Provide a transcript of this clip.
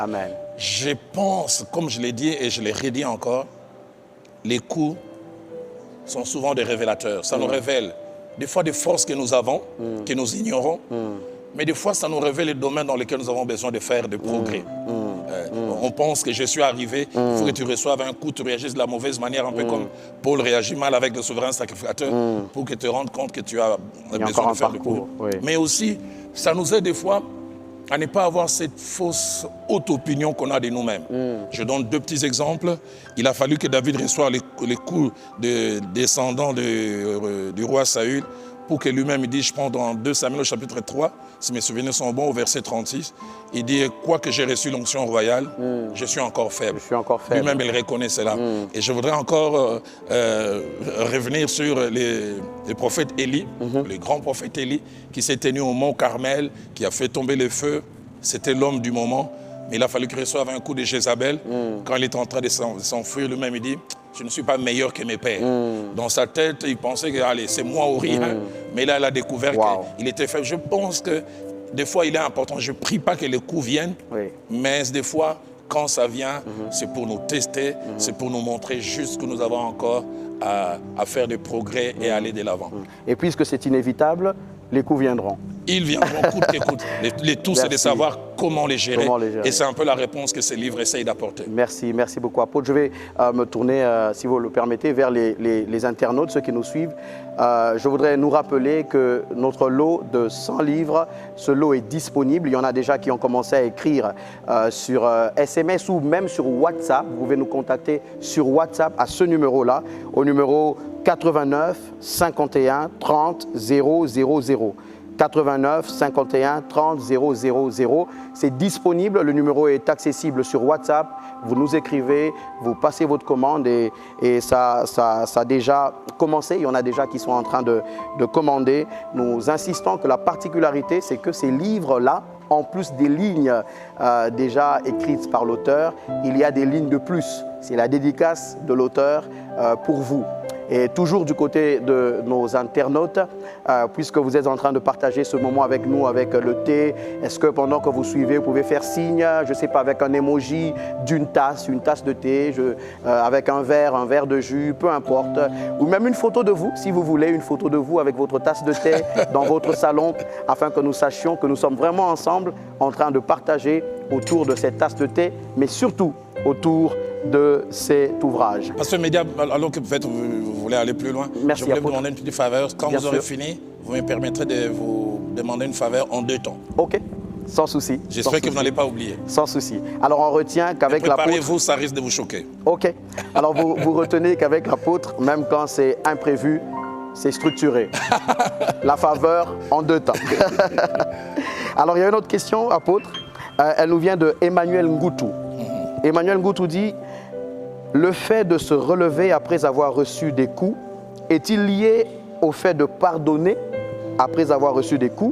Amen. Je pense, comme je l'ai dit et je l'ai redit encore, les coups sont souvent des révélateurs. Ça nous révèle des fois des forces que nous avons, que nous ignorons, mais des fois ça nous révèle les domaines dans lesquels nous avons besoin de faire des progrès. On pense que je suis arrivé, il faut que tu reçoives un coup, tu réagisses de la mauvaise manière, un peu comme Paul réagit mal avec le souverain sacrificateur, pour que tu te rendes compte que tu as besoin de faire des progrès. Oui. Mais aussi, ça nous aide des fois à ne pas avoir cette fausse haute opinion qu'on a de nous-mêmes. Je donne 2 petits exemples. Il a fallu que David reçoive les coups de descendants du roi Saül pour que lui-même, il dit, je prends dans 2 Samuel au chapitre 3, si mes souvenirs sont bons, au verset 36, il dit, quoique j'ai reçu l'onction royale, je suis encore faible. Je suis encore faible. Lui-même, il reconnaît cela. Et je voudrais encore revenir sur les prophètes Élie, le grand prophète Élie, qui s'est tenu au mont Carmel, qui a fait tomber le feu. C'était l'homme du moment. Mais il a fallu qu'il reçoive un coup de Jézabel. Quand il est en train de s'enfuir, lui-même, il dit, je ne suis pas meilleur que mes pères. Dans sa tête, il pensait que allez, c'est moi ou rien. Mais là, il a découvert qu'il était faible. Je pense que des fois, il est important. Je ne prie pas que les coups viennent, mais des fois, quand ça vient, c'est pour nous tester, c'est pour nous montrer juste que nous avons encore à faire des progrès et aller de l'avant. Et puisque c'est inévitable, les coups viendront. Ils viendront coûte que coûte. Les tout, c'est de savoir comment les gérer. Et c'est un peu la réponse que ce livre essaye d'apporter. Merci, merci beaucoup, apôtre. Je vais me tourner, si vous le permettez, vers les internautes, ceux qui nous suivent. Je voudrais nous rappeler que notre lot de 100 livres, ce lot est disponible. Il y en a déjà qui ont commencé à écrire sur SMS ou même sur WhatsApp. Vous pouvez nous contacter sur WhatsApp à ce numéro-là, au numéro 89 51 30 000. 89 51 30 000. C'est disponible, le numéro est accessible sur WhatsApp. Vous nous écrivez, vous passez votre commande et ça a déjà commencé. Il y en a déjà qui sont en train de commander. Nous insistons que la particularité, c'est que ces livres-là, en plus des lignes déjà écrites par l'auteur, il y a des lignes de plus. C'est la dédicace de l'auteur pour vous. Et toujours du côté de nos internautes, puisque vous êtes en train de partager ce moment avec nous, avec le thé, est-ce que pendant que vous suivez, vous pouvez faire signe, je ne sais pas, avec un emoji d'une tasse, une tasse de thé, avec un verre de jus, peu importe, ou même une photo de vous, si vous voulez, une photo de vous avec votre tasse de thé dans votre salon, afin que nous sachions que nous sommes vraiment ensemble en train de partager autour de cette tasse de thé, mais surtout autour de cet ouvrage. Pasteur Média, alors que peut-être vous voulez aller plus loin, merci, je voulais vous demander une petite faveur. Quand vous aurez fini, vous me permettrez de vous demander une faveur en 2 temps. Ok, sans souci. J'espère que vous n'allez pas oublier. Sans souci. Alors on retient qu'avec l'apôtre... Préparez-vous, ça risque de vous choquer. Ok. Alors vous retenez qu'avec l'apôtre, même quand c'est imprévu, c'est structuré. La faveur en 2 temps. Alors il y a une autre question, apôtre. Elle nous vient de Emmanuel Ngoutou. Emmanuel Ngoutou dit: le fait de se relever après avoir reçu des coups est-il lié au fait de pardonner après avoir reçu des coups?